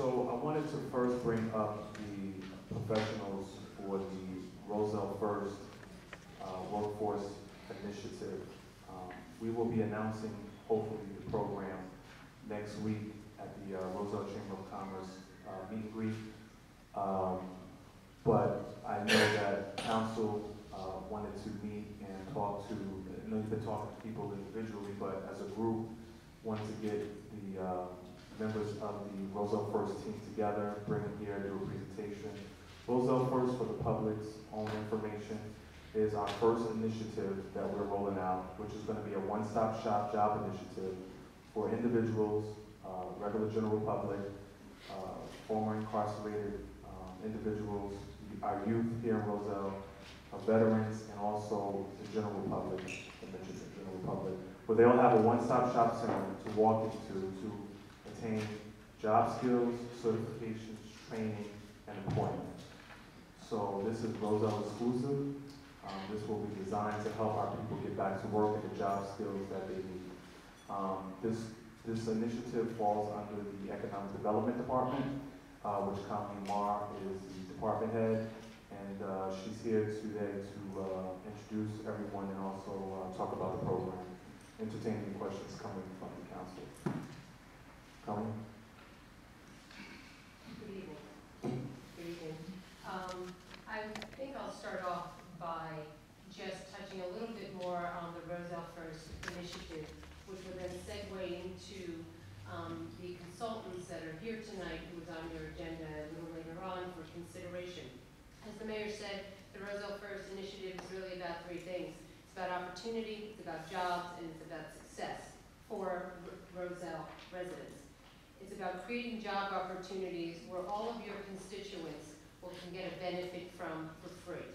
So I wanted to first bring up the professionals for the Roselle First Workforce Initiative. We will be announcing, hopefully, the program next week at the Roselle Chamber of Commerce meet and greet. But I know that council wanted to meet and talk to, I know you've been talking to people individually, but as a group, wanted to get the members of the Roselle First team together, bring them here, do a presentation. Roselle First, for the public's own information, is our first initiative that we're rolling out, which is going to be a one-stop shop job initiative for individuals, regular general public, former incarcerated individuals, our youth here in Roselle, veterans, and also the general public, the general public, where they all have a one-stop shop center to walk into to attain job skills, certifications, training, and employment. So this is Roselle exclusive. This will be designed to help our people get back to work and the job skills that they need. This initiative falls under the Economic Development Department, which Connie Marr is the department head, and she's here today to introduce everyone and also talk about the program. Entertain any questions coming from the council. Connie? Good evening. Good evening. I think I'll start off by just touching a little bit more on the Roselle First initiative, which will then segue into the consultants that are here tonight, who is on your agenda a little later on for consideration. As the mayor said, the Roselle First initiative is really about three things. It's about opportunity, it's about jobs, and it's about success for Roselle residents. It's about creating job opportunities where all of your constituents can get a benefit from for free.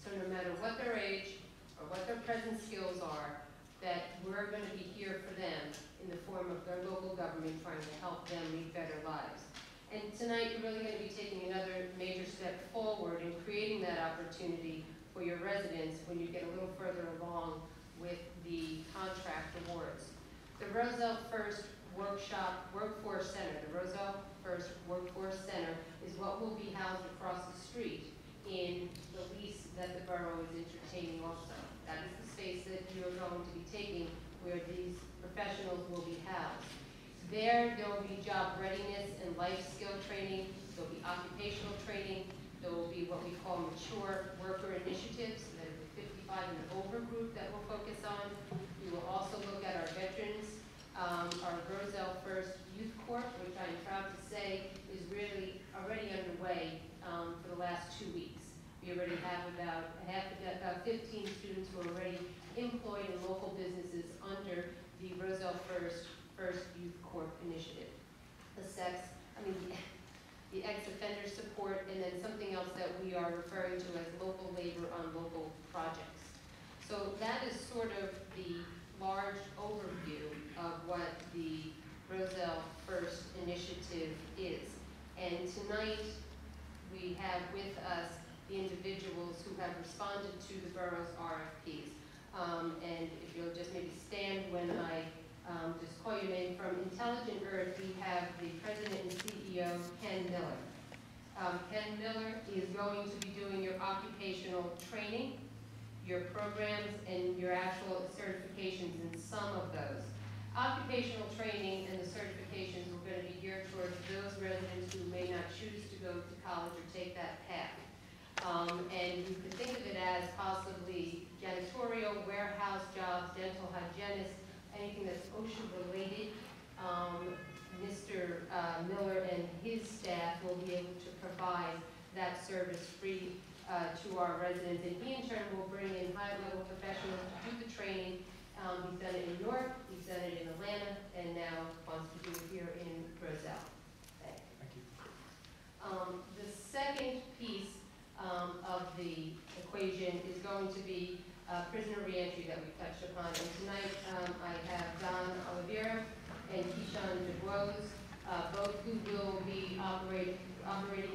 So no matter what their age or what their present skills are, that we're going to be here for them in the form of their local government trying to help them lead better lives. And tonight you're really going to be taking another major step forward in creating that opportunity for your residents when you get a little further along with the contract awards. The Roselle First Workforce Center, the Roselle First Workforce Center is what will be housed across the street in the lease that the borough is entertaining also. That is the space that you're going to be taking where these professionals will be housed. There will be job readiness and life skill training. There will be occupational training. There will be what we call mature worker initiatives, that is the 55 and over group that we'll focus on. We will also look at our veterans, our Roselle First Youth Corps, which I am proud to say is really already underway for the last 2 weeks. We already have about 15 students who are already employed in local businesses under the Roselle First Youth Corps initiative. The ex-offender support, and then something else that we are referring to as local labor on local projects. So that is sort of the large overview of what the Roselle First initiative is. And tonight we have with us the individuals who have responded to the borough's RFPs. And if you'll just maybe stand when I just call your name. From Intelligent Earth, we have the president and CEO, Ken Miller. Ken Miller is going to be doing your occupational training, your programs, and your actual certifications in some of those. Occupational training and the certifications are going to be geared towards those residents who may not choose to go to college or take that path. And you could think of it as possibly janitorial, warehouse jobs, dental hygienists, anything that's OSHA related. Mr. Miller and his staff will be able to provide that service free to our residents, and he in turn will bring in high-level professionals to do the training. He's done it in New York, he's done it in Atlanta, and now wants to do it here in Roselle. Thank you. The second piece of the equation is going to be prisoner reentry that we touched upon. And tonight I have Don Oliveira and Keyshawn DuBois, both who will be operating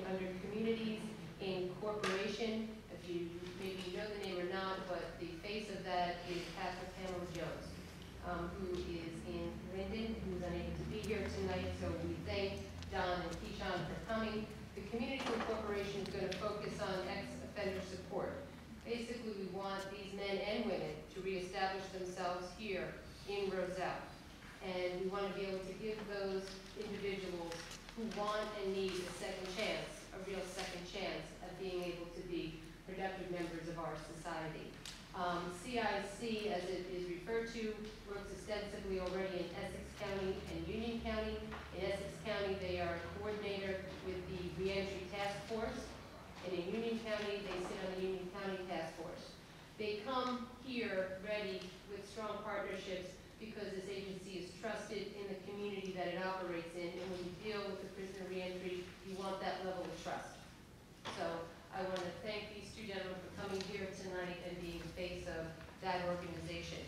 under Communities Incorporation. If you maybe know the name or not, but the face of that is Pastor Pamela Jones, who is in Linden, who's unable to be here tonight. So we thank Don, and Keyshawn for coming. The community corporation is going to focus on ex-offender support. Basically, we want these men and women to reestablish themselves here in Roselle. And we want to be able to give those individuals who want and need a second chance, a real second chance at being able to be productive members of our society. CIC, as it is referred to, works extensively already in Essex County and Union County. In Essex County, they are a coordinator with the Reentry Task Force. And in Union County, they sit on the Union County Task Force. They come here ready with strong partnerships because this agency is trusted in the community that it operates in. And when you deal with the prisoner reentry, you want that level of trust. So I want to thank these two gentlemen for coming here tonight and being the face of that organization.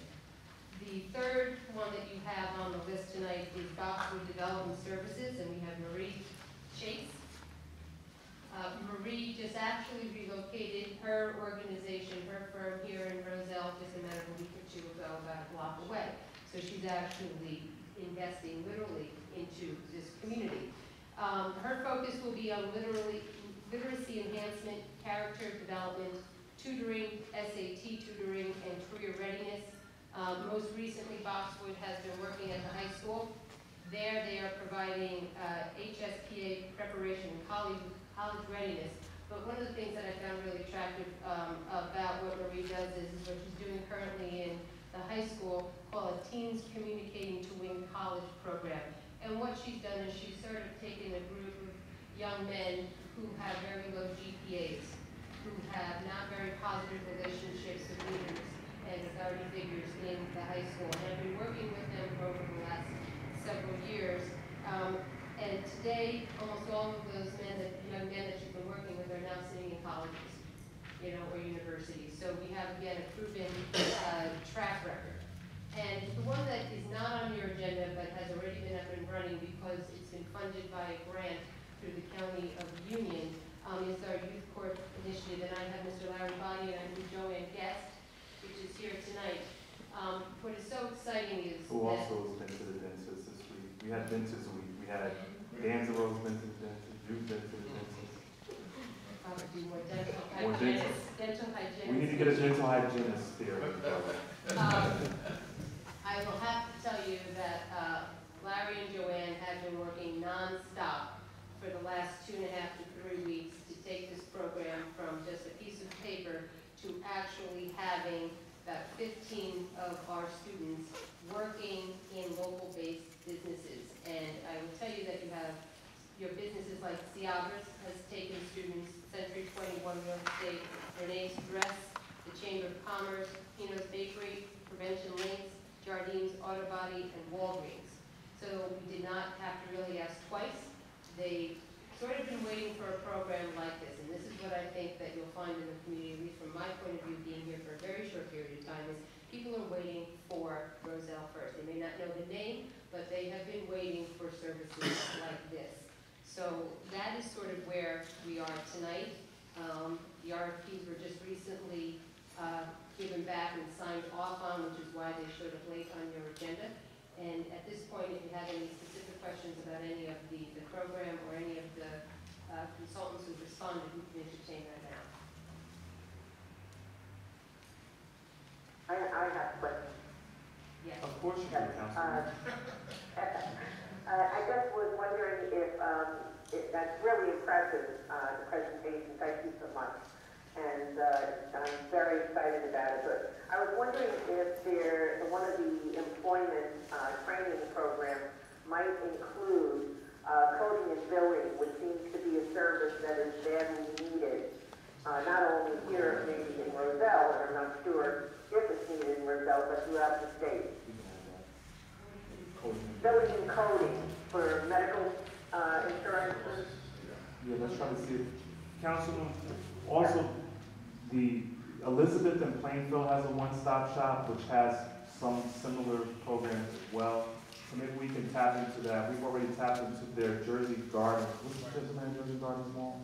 The third one that you have on the list tonight is Boxwood Development Services, and we have Marie Chase. Marie just actually relocated her organization, her firm here in Roselle just a matter of a week or two ago, about a block away. So she's actually investing literally into this community. Her focus will be on literacy enhancement, character development, tutoring, SAT tutoring, and career readiness. Most recently, Boxwood has been working at the high school. There they are providing HSPA preparation and college readiness. But one of the things that I found really attractive about what Marie does is what she's doing currently in the high school called a Teens Communicating to Win College program. And what she's done is she's sort of taken a group of young men who have very low GPAs, who have not very positive relationships with leaders and authority figures in the high school. And I've been working with them for over the last several years. And today, almost all of those young men that she's been working with are now sitting in colleges, or universities. So we have, again, a proven track record. And the one that is not on your agenda but has already been up and running because it's been funded by a grant through the County of Union is our Youth Court Initiative. And I have Mr. Larry Bonney and I'm Joanne Guest, which is here tonight. What is so exciting is who also has been to the dentist this week. We had dentist week. We had Danzero's been to the dentist, you've been to the dentist. Do more dental More hygienists. Dental hygienists. We need to get a dental hygienist here. I will have to tell you that Larry and Joanne have been working non-stop for the last 2.5 to 3 weeks to take this program from just a piece of paper to actually having about 15 of our students working in local-based businesses. And I will tell you that you have your businesses like Ciabras has taken students, Century 21 Real Estate, Renee's Dress, the Chamber of Commerce, Pino's Bakery, Prevention Links, Jardines Auto Body, and Walgreens. So we did not have to really ask twice. They sort of been waiting for a program like this, and this is what I think that you'll find in the community, at least from my point of view, being here for a very short period of time, is people are waiting for Roselle First. They may not know the name, but they have been waiting for services like this. So that is sort of where we are tonight. The RFPs were just recently given back and signed off on, which is why they showed up late on your agenda. And at this point, if you have any specific questions about any of the program or any of the consultants who've responded, we can entertain that now. I have questions. Yes. Of course you do, Councilman. I just was wondering if that's really impressive, the presentation. Thank you so much. And I'm very excited about it. But I was wondering if one of the employment training programs might include coding and billing, which seems to be a service that is badly needed, not only here maybe in Roselle, and I'm not sure if it's needed in Roselle, but throughout the state. Billing and coding for medical insurances. Yeah, let's try to see if, Councilman, also, the Elizabeth and Plainfield has a one-stop shop, which has some similar programs as well. So maybe we can tap into that. We've already tapped into their Jersey Garden. What's the Jersey man, Jersey Garden Mall?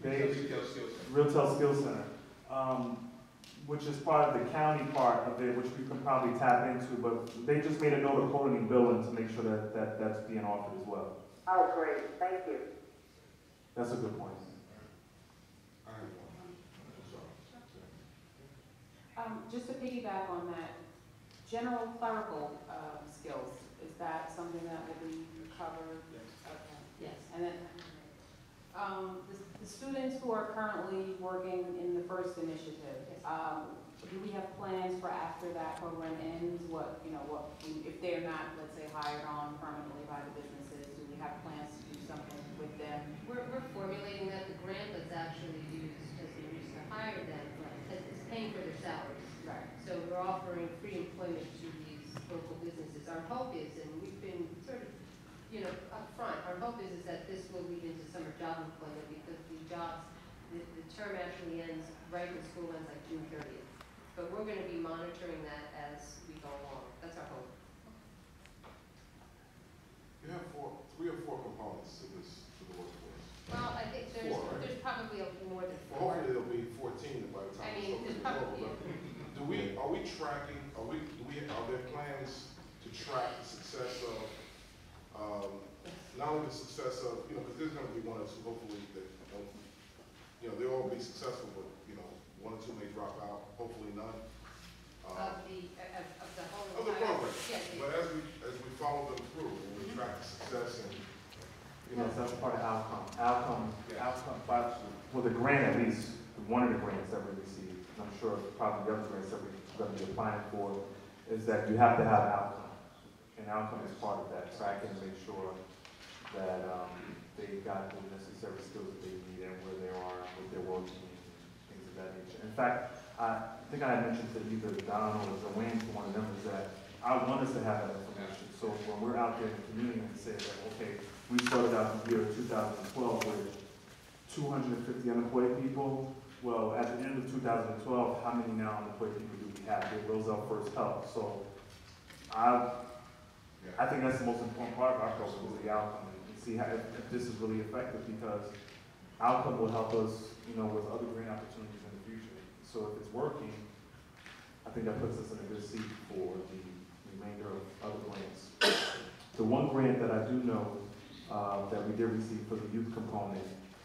Retail Skill Center. Which is part of the county part of it, which we can probably tap into, but they just made a note of coding and billing to make sure that that's being offered as well. Oh, great, thank you. That's a good point. I have one. I'm sorry. Just to piggyback on that, general clerical skills, is that something that will be covered? Okay. Yes. And then, the students who are currently working in the first initiative, do we have plans for after that program ends? If they're not, let's say, hired on permanently by the businesses, do we have plans to do something with them? We're formulating that. The grant that's actually used as the use to hire them is paying for their salaries. Right. So we're offering free employment to these local businesses. Our hope is, and we've been sort of, upfront, our hope is that this will lead into summer job employment because the term actually ends right when school ends, like June 30th. But we're going to be monitoring that as we go along. That's our hope. You have three or four components to the workforce. Well, I think there's Four, right? there's probably more than Well, four. hopefully there'll be 14 by the time I it's mean, over. there's probably, Are we tracking, are there plans to track the success of, not only the success of, because there's gonna be one or two, hopefully, that don't, they'll all be successful, but, one or two may drop out, hopefully none. of the whole. Of the program. Yes. But as we follow them through, and we track the success and, Yes, that's part of outcome. Yeah. Well, the grant at least, one of the grants that we received, and I'm sure probably the other grants that we're going to be applying for, is that you have to have outcome. And outcome is part of that, tracking to make sure that they got the necessary skills that they need and where they are, what they're working, things of that nature. In fact, I think I had mentioned to either Don or Joanne, to one of them, is that I want us to have that information. So when we're out there in the community and say that, okay, we started out the year 2012 with 250 unemployed people. Well, at the end of 2012, how many now unemployed people do we have? With Roselle First Help. So I think that's the most important part of our program is the outcome and see how, if this is really effective, because outcome will help us, with other grant opportunities in the future. So if it's working, I think that puts us in a good seat for the remainder of other grants. The one grant that I do know that we did receive for the youth component,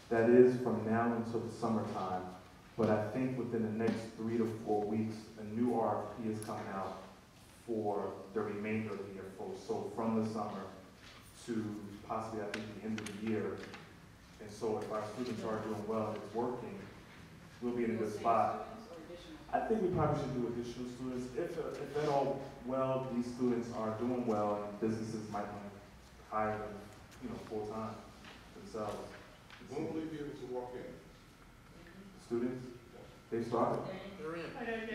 that is from now until the summertime, but I think within the next 3 to 4 weeks, a new RFP is coming out for the remainder of the year, so from the summer to possibly, I think, the end of the year. And so if our students are doing well and it's working, we'll be in a good spot. I think we probably should do additional students. If at all, these students are doing well and businesses might want to hire them, full-time themselves. when will they be able to walk in? Students, they started.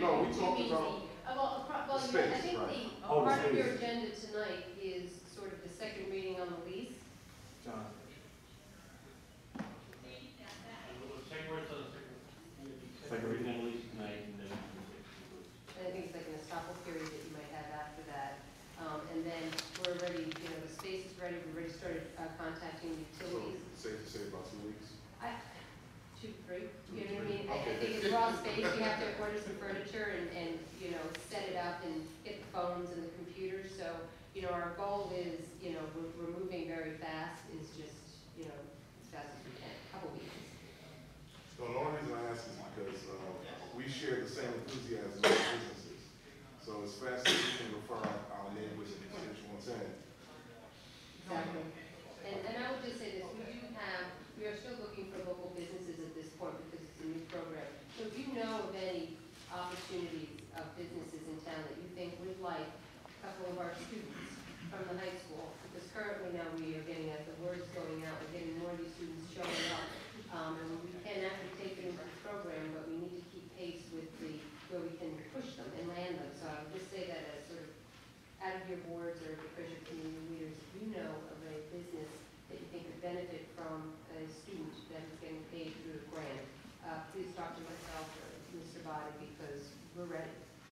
No, we talked about Well, the I space, think right. Oh, the part of your space. agenda tonight is sort of the second reading on the lease. John. Second reading. And I think it's like an estoppel period that you might have after that. And then we're ready, the space is ready, we already started contacting So utilities. safe to say about 2 weeks? 2, 3, you know what I mean? I Okay. think it's raw space, you have to order some furniture and set it up and get the phones and the computers. So, our goal is, we're moving very fast, is just, as fast as we can, a couple weeks. No, the only reason I ask is because we share the same enthusiasm as businesses. So as fast as we can refer our neighbors and constituents in. Exactly. And I would just say this, we are still looking for local businesses at this point because it's a new program. So if you know of any opportunities of businesses in town that you think would like a couple of our students from the high school, because currently now we are getting, as the word's going out, we're getting more of these students showing up, and we